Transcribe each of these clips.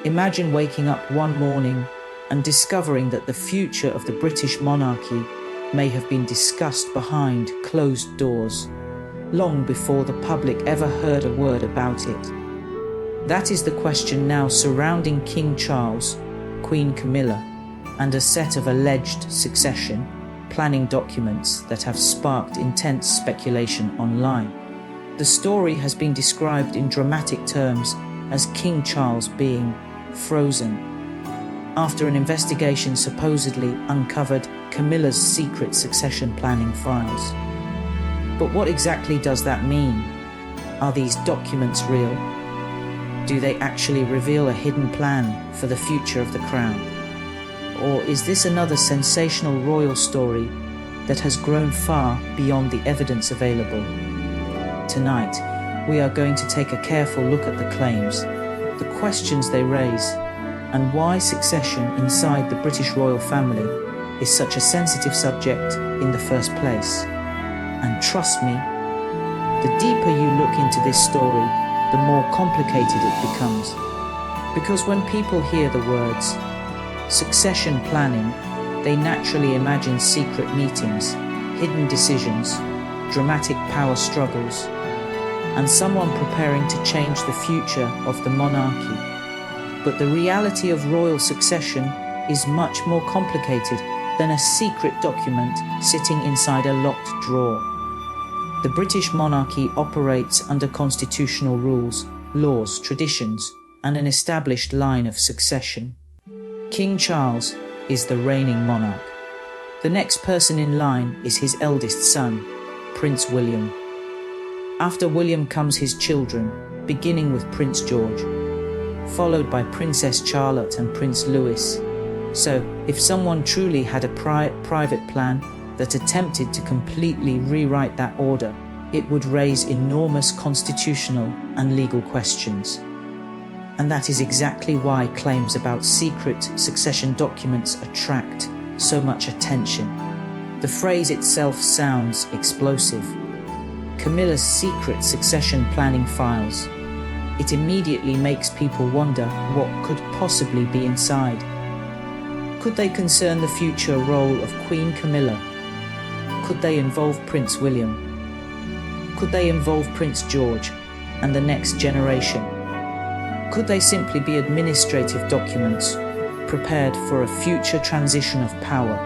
Imagine waking up one morning and discovering that the future of the British monarchy may have been discussed behind closed doors, long before the public ever heard a word about it. That is the question now surrounding King Charles, Queen Camilla, and a set of alleged succession planning documents that have sparked intense speculation online. The story has been described in dramatic terms as King Charles being frozen after an investigation supposedly uncovered Camilla's secret succession planning files. But what exactly does that mean? Are these documents real? Do they actually reveal a hidden plan for the future of the crown? Or is this another sensational royal story that has grown far beyond the evidence available? Tonight, we are going to take a careful look at the claims, the questions they raise, and why succession inside the British royal family is such a sensitive subject in the first place. And trust me, the deeper you look into this story, the more complicated it becomes. Because when people hear the words succession planning, they naturally imagine secret meetings, hidden decisions, dramatic power struggles, and someone preparing to change the future of the monarchy. But the reality of royal succession is much more complicated than a secret document sitting inside a locked drawer. The British monarchy operates under constitutional rules, laws, traditions, and an established line of succession. King Charles is the reigning monarch. The next person in line is his eldest son, Prince William. After William comes his children, beginning with Prince George, followed by Princess Charlotte and Prince Louis. So, if someone truly had a private plan that attempted to completely rewrite that order, it would raise enormous constitutional and legal questions. And that is exactly why claims about secret succession documents attract so much attention. The phrase itself sounds explosive. Camilla's secret succession planning files. It immediately makes people wonder what could possibly be inside. Could they concern the future role of Queen Camilla? Could they involve Prince William? Could they involve Prince George and the next generation? Could they simply be administrative documents prepared for a future transition of power?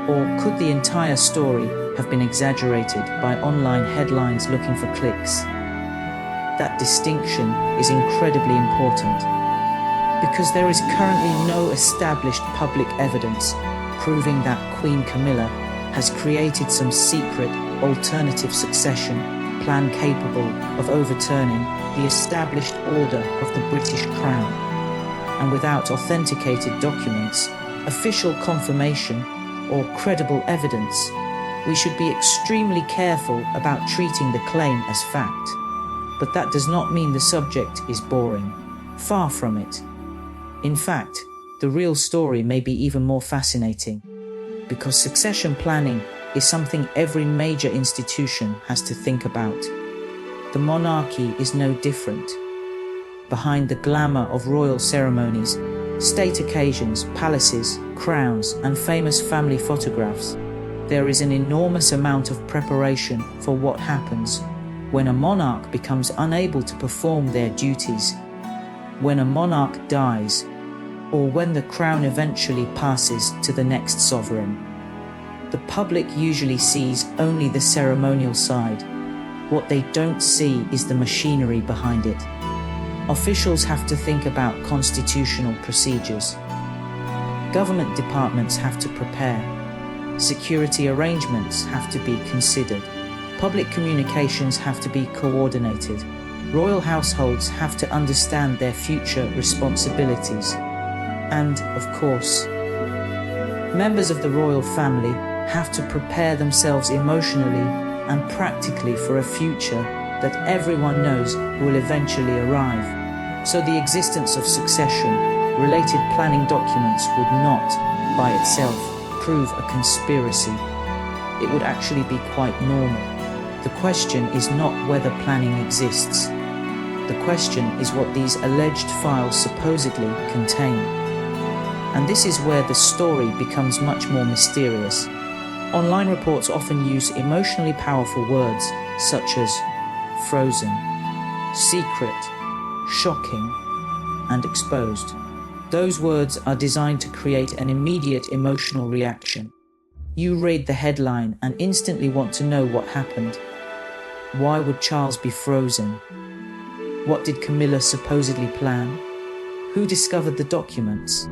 Or could the entire story have been exaggerated by online headlines looking for clicks? That distinction is incredibly important because there is currently no established public evidence proving that Queen Camilla has created some secret alternative succession plan capable of overturning the established order of the British Crown. And without authenticated documents, official confirmation, or credible evidence, we should be extremely careful about treating the claim as fact. But that does not mean the subject is boring. Far from it. In fact, the real story may be even more fascinating, because succession planning is something every major institution has to think about. The monarchy is no different. Behind the glamour of royal ceremonies, state occasions, palaces, crowns, and famous family photographs, there is an enormous amount of preparation for what happens when a monarch becomes unable to perform their duties, when a monarch dies, or when the crown eventually passes to the next sovereign. The public usually sees only the ceremonial side. What they don't see is the machinery behind it. Officials have to think about constitutional procedures. Government departments have to prepare. Security arrangements have to be considered. Public communications have to be coordinated. Royal households have to understand their future responsibilities. And, of course, members of the royal family have to prepare themselves emotionally and practically for a future that everyone knows will eventually arrive. So the existence of succession-related planning documents would not, by itself, prove a conspiracy. It would actually be quite normal. The question is not whether planning exists, The question is what these alleged files supposedly contain. And this is where the story becomes much more mysterious. Online reports often use emotionally powerful words such as frozen, secret, shocking, and exposed. Those words are designed to create an immediate emotional reaction. You read the headline and instantly want to know what happened. Why would Charles be frozen? What did Camilla supposedly plan? Who discovered the documents?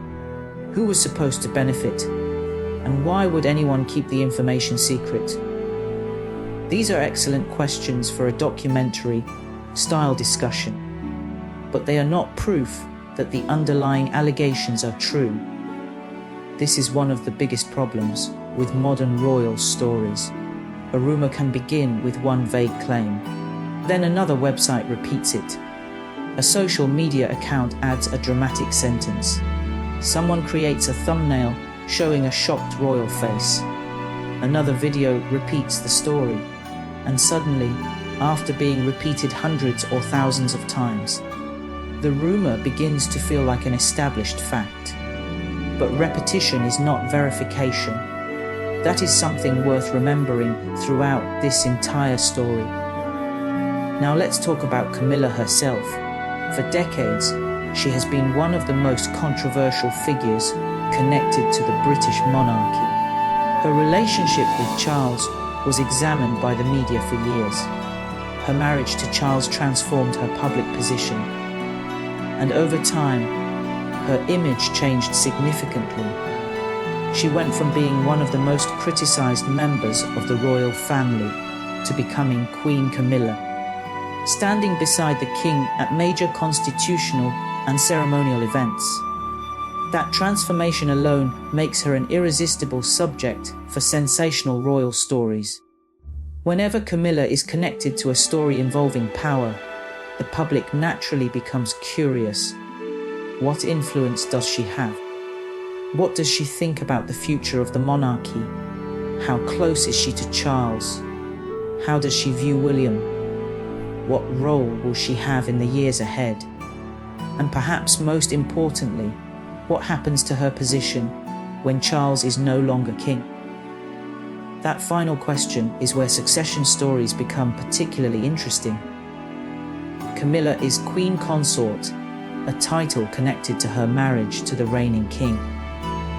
Who was supposed to benefit? And why would anyone keep the information secret? These are excellent questions for a documentary-style discussion, but they are not proof that the underlying allegations are true. This is one of the biggest problems with modern royal stories. A rumor can begin with one vague claim. Then another website repeats it. A social media account adds a dramatic sentence. Someone creates a thumbnail showing a shocked royal face. Another video repeats the story. And suddenly, after being repeated hundreds or thousands of times, the rumor begins to feel like an established fact. But repetition is not verification. That is something worth remembering throughout this entire story. Now let's talk about Camilla herself. For decades, she has been one of the most controversial figures connected to the British monarchy. Her relationship with Charles was examined by the media for years. Her marriage to Charles transformed her public position. And over time, her image changed significantly. She went from being one of the most criticized members of the royal family to becoming Queen Camilla, standing beside the king at major constitutional and ceremonial events. That transformation alone makes her an irresistible subject for sensational royal stories. Whenever Camilla is connected to a story involving power, the public naturally becomes curious. What influence does she have? What does she think about the future of the monarchy? How close is she to Charles? How does she view William? What role will she have in the years ahead? And perhaps most importantly, what happens to her position when Charles is no longer king? That final question is where succession stories become particularly interesting. Camilla is Queen Consort, a title connected to her marriage to the reigning king.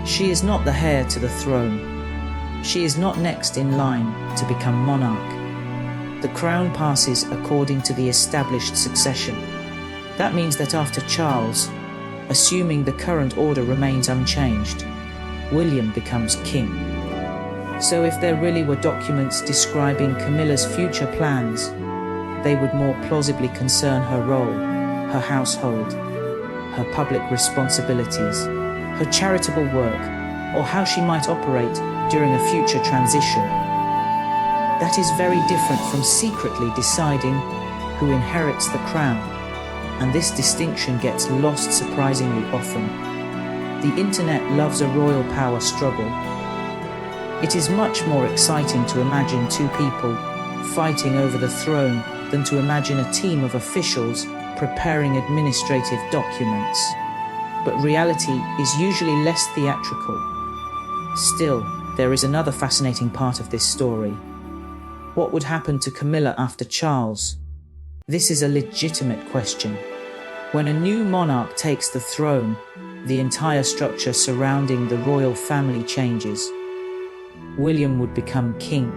She is not the heir to the throne. She is not next in line to become monarch. The crown passes according to the established succession. That means that after Charles, assuming the current order remains unchanged, William becomes king. So if there really were documents describing Camilla's future plans, they would more plausibly concern her role, her household, her public responsibilities, her charitable work, or how she might operate during a future transition. That is very different from secretly deciding who inherits the crown, and this distinction gets lost surprisingly often. The internet loves a royal power struggle. It is much more exciting to imagine two people fighting over the throne than to imagine a team of officials preparing administrative documents. But reality is usually less theatrical. Still, there is another fascinating part of this story. What would happen to Camilla after Charles? This is a legitimate question. When a new monarch takes the throne, the entire structure surrounding the royal family changes. William would become king.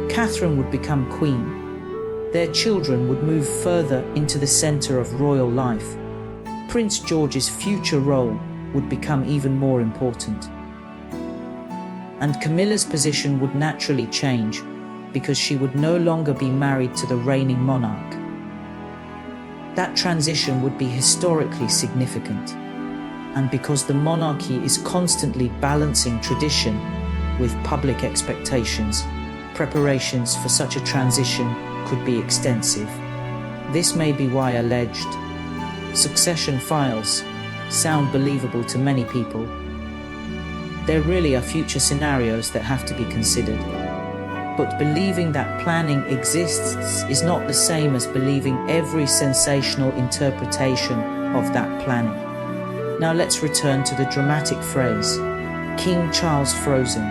Catherine would become queen. Their children would move further into the center of royal life. Prince George's future role would become even more important. And Camilla's position would naturally change because she would no longer be married to the reigning monarch. That transition would be historically significant. And because the monarchy is constantly balancing tradition with public expectations, preparations for such a transition could be extensive. This may be why alleged succession files sound believable to many people. There really are future scenarios that have to be considered. But believing that planning exists is not the same as believing every sensational interpretation of that planning. Now let's return to the dramatic phrase, King Charles frozen.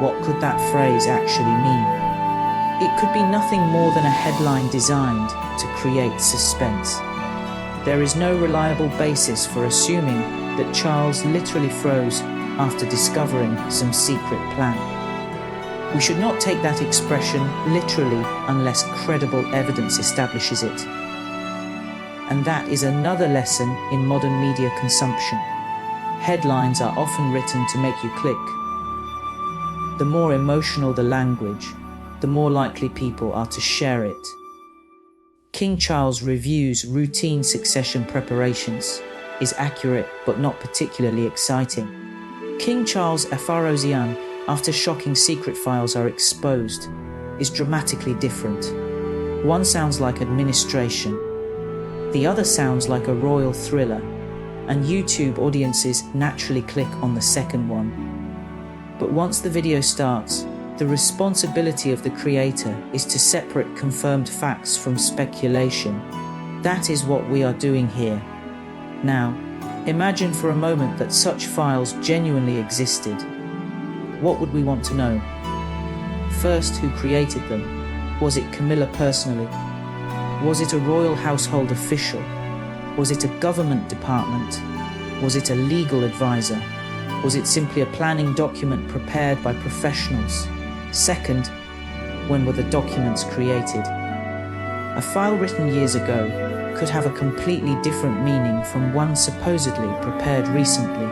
What could that phrase actually mean? It could be nothing more than a headline designed to create suspense. There is no reliable basis for assuming that Charles literally froze after discovering some secret plan. We should not take that expression literally unless credible evidence establishes it. And that is another lesson in modern media consumption. Headlines are often written to make you click. The more emotional the language, the more likely people are to share it. King Charles reviews routine succession preparations is accurate but not particularly exciting. King Charles Afarosian, after shocking secret files are exposed, is dramatically different. One sounds like administration, the other sounds like a royal thriller, and YouTube audiences naturally click on the second one. But once the video starts, the responsibility of the creator is to separate confirmed facts from speculation. That is what we are doing here. Now, imagine for a moment that such files genuinely existed. What would we want to know? First, who created them? Was it Camilla personally? Was it a royal household official? Was it a government department? Was it a legal advisor? Was it simply a planning document prepared by professionals? Second, when were the documents created? A file written years ago could have a completely different meaning from one supposedly prepared recently.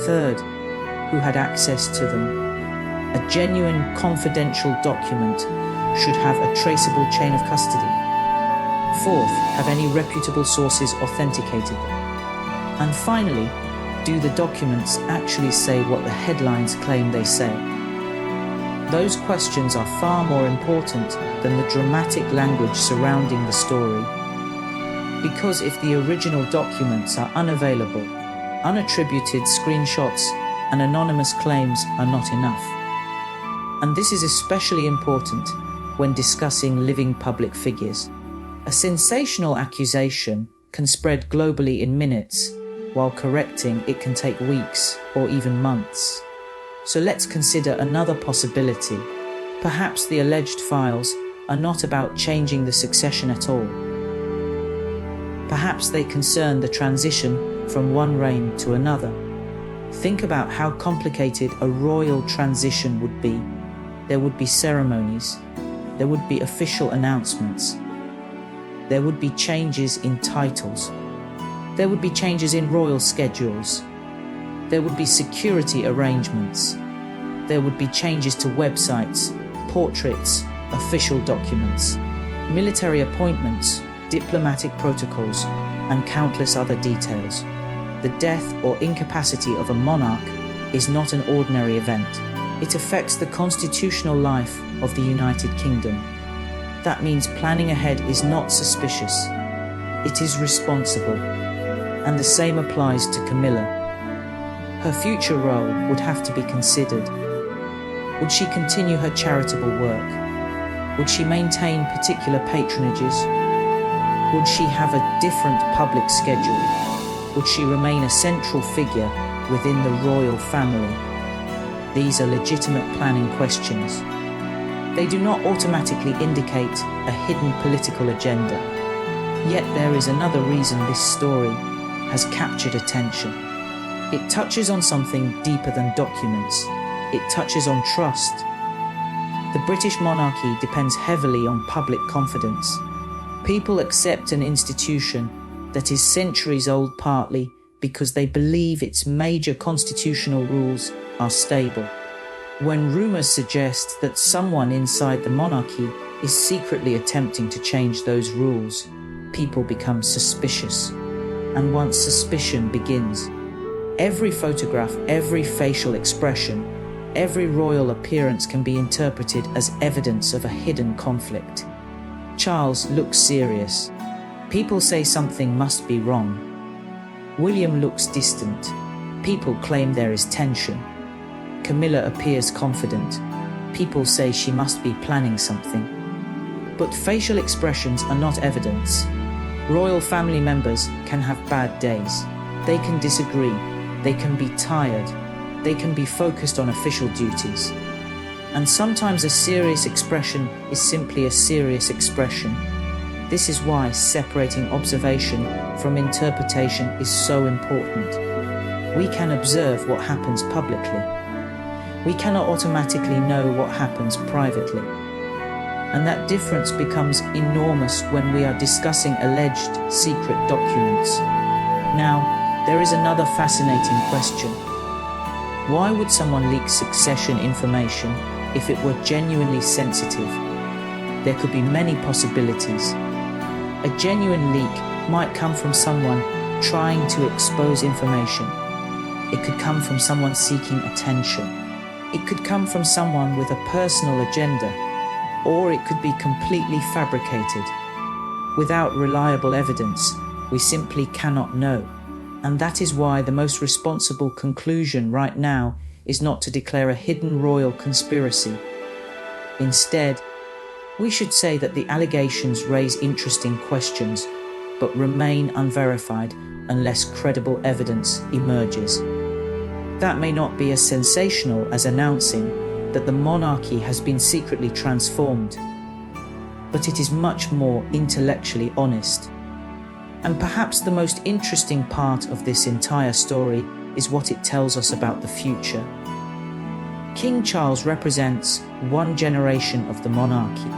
Third, who had access to them? A genuine confidential document should have a traceable chain of custody. Fourth, have any reputable sources authenticated them? And finally, do the documents actually say what the headlines claim they say? Those questions are far more important than the dramatic language surrounding the story. Because if the original documents are unavailable, unattributed screenshots and anonymous claims are not enough. And this is especially important when discussing living public figures. A sensational accusation can spread globally in minutes, while correcting it can take weeks or even months. So let's consider another possibility. Perhaps the alleged files are not about changing the succession at all. Perhaps they concern the transition from one reign to another. Think about how complicated a royal transition would be. There would be ceremonies. There would be official announcements. There would be changes in titles. There would be changes in royal schedules. There would be security arrangements. There would be changes to websites, portraits, official documents, military appointments, diplomatic protocols, and countless other details. The death or incapacity of a monarch is not an ordinary event. It affects the constitutional life of the United Kingdom. That means planning ahead is not suspicious. It is responsible. And the same applies to Camilla. Her future role would have to be considered. Would she continue her charitable work? Would she maintain particular patronages? Would she have a different public schedule? Would she remain a central figure within the royal family? These are legitimate planning questions. They do not automatically indicate a hidden political agenda. Yet there is another reason this story has captured attention. It touches on something deeper than documents. It touches on trust. The British monarchy depends heavily on public confidence. People accept an institution that is centuries old partly because they believe its major constitutional rules are stable. When rumours suggest that someone inside the monarchy is secretly attempting to change those rules, people become suspicious. And once suspicion begins, every photograph, every facial expression, every royal appearance can be interpreted as evidence of a hidden conflict. Charles looks serious. People say something must be wrong. William looks distant. People claim there is tension. Camilla appears confident. people say she must be planning something. But facial expressions are not evidence. Royal family members can have bad days. They can disagree. They can be tired. They can be focused on official duties. And sometimes a serious expression is simply a serious expression. This is why separating observation from interpretation is so important. We can observe what happens publicly. We cannot automatically know what happens privately. And that difference becomes enormous when we are discussing alleged secret documents. Now, there is another fascinating question. Why would someone leak succession information if it were genuinely sensitive? There could be many possibilities. A genuine leak might come from someone trying to expose information. It could come from someone seeking attention. It could come from someone with a personal agenda, or it could be completely fabricated. Without reliable evidence, we simply cannot know. And that is why the most responsible conclusion right now is not to declare a hidden royal conspiracy. Instead, we should say that the allegations raise interesting questions, but remain unverified unless credible evidence emerges. That may not be as sensational as announcing that the monarchy has been secretly transformed, but it is much more intellectually honest. And perhaps the most interesting part of this entire story is what it tells us about the future. King Charles represents one generation of the monarchy.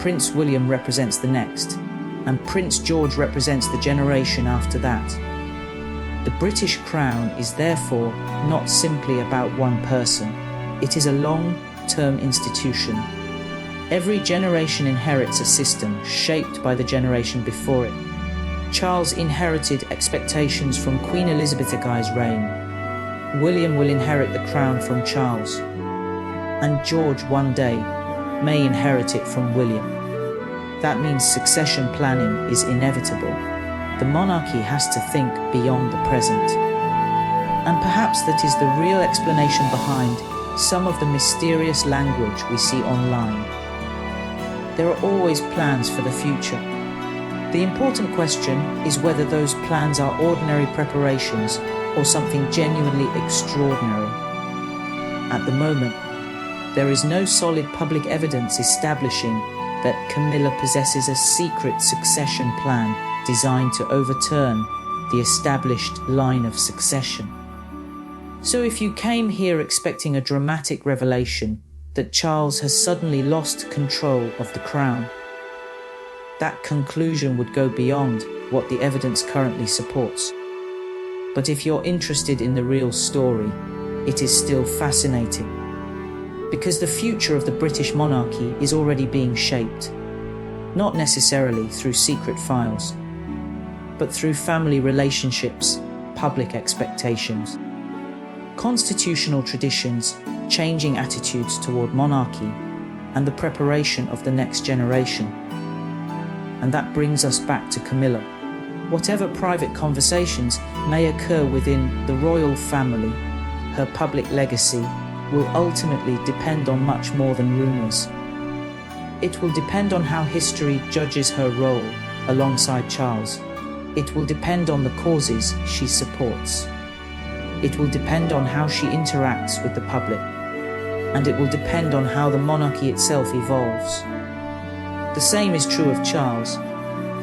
Prince William represents the next, and Prince George represents the generation after that. The British crown is therefore not simply about one person. It is a long-term institution. Every generation inherits a system shaped by the generation before it. Charles inherited expectations from Queen Elizabeth II's reign. William will inherit the crown from Charles. And George one day may inherit it from William. That means succession planning is inevitable. The monarchy has to think beyond the present. And perhaps that is the real explanation behind some of the mysterious language we see online. There are always plans for the future. The important question is whether those plans are ordinary preparations or something genuinely extraordinary. At the moment, there is no solid public evidence establishing that Camilla possesses a secret succession plan designed to overturn the established line of succession. So if you came here expecting a dramatic revelation that Charles has suddenly lost control of the crown, that conclusion would go beyond what the evidence currently supports. But if you're interested in the real story, it is still fascinating. Because the future of the British monarchy is already being shaped, not necessarily through secret files, but through family relationships, public expectations, constitutional traditions, changing attitudes toward monarchy, and the preparation of the next generation. And that brings us back to Camilla. Whatever private conversations may occur within the royal family, her public legacy will ultimately depend on much more than rumors. It will depend on how history judges her role alongside Charles. It will depend on the causes she supports. It will depend on how she interacts with the public. And it will depend on how the monarchy itself evolves. The same is true of Charles.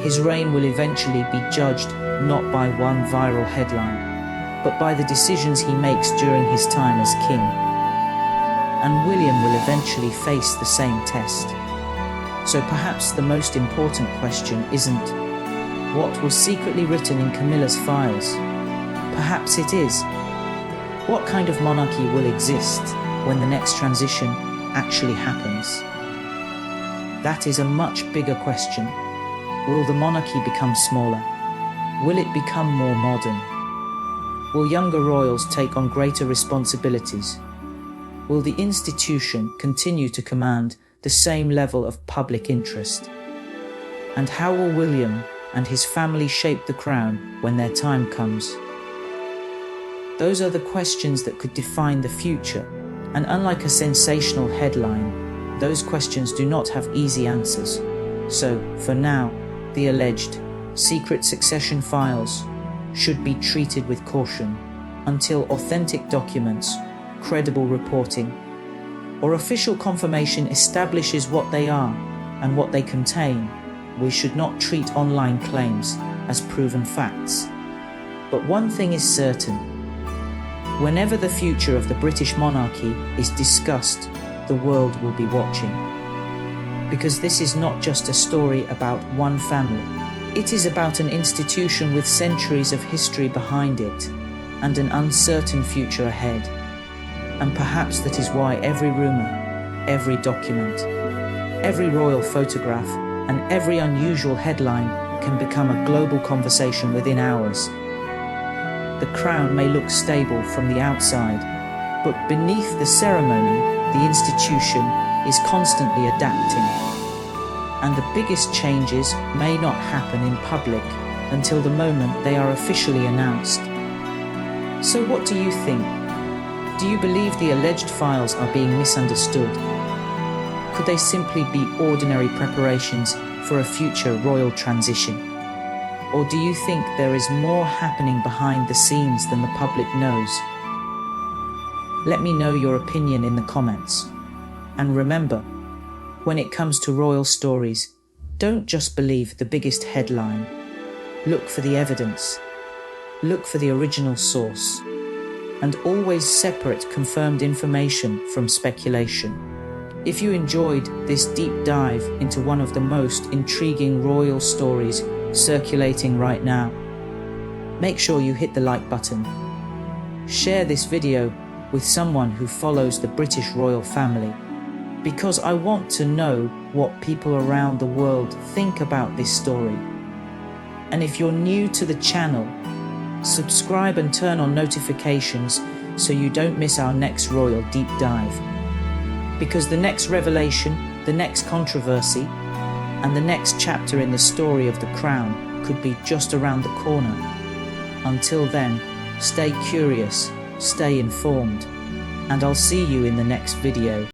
His reign will eventually be judged not by one viral headline, but by the decisions he makes during his time as king. And William will eventually face the same test. So perhaps the most important question isn't what was secretly written in Camilla's files. Perhaps it is, what kind of monarchy will exist when the next transition actually happens? That is a much bigger question. Will the monarchy become smaller? Will it become more modern? Will younger royals take on greater responsibilities? Will the institution continue to command the same level of public interest? And how will William and his family shape the crown when their time comes? Those are the questions that could define the future, And unlike a sensational headline, those questions do not have easy answers. So, for now, the alleged secret succession files should be treated with caution until authentic documents, credible reporting, or official confirmation establishes what they are and what they contain. We should not treat online claims as proven facts. But one thing is certain: whenever the future of the British monarchy is discussed, the world will be watching. Because this is not just a story about one family. It is about an institution with centuries of history behind it and an uncertain future ahead. And perhaps that is why every rumour, every document, every royal photograph, and every unusual headline can become a global conversation within hours. The crown may look stable from the outside, but beneath the ceremony, the institution is constantly adapting. And the biggest changes may not happen in public until the moment they are officially announced. So what do you think? Do you believe the alleged files are being misunderstood? Could they simply be ordinary preparations for a future royal transition? Or do you think there is more happening behind the scenes than the public knows? Let me know your opinion in the comments. And remember, when it comes to royal stories, don't just believe the biggest headline. Look for the evidence. Look for the original source. And always separate confirmed information from speculation. If you enjoyed this deep dive into one of the most intriguing royal stories circulating right now, make sure you hit the like button. Share this video with someone who follows the British royal family, because I want to know what people around the world think about this story. And if you're new to the channel, subscribe and turn on notifications so you don't miss our next royal deep dive. Because the next revelation, the next controversy, and the next chapter in the story of the crown could be just around the corner. Until then, stay curious, stay informed, and I'll see you in the next video.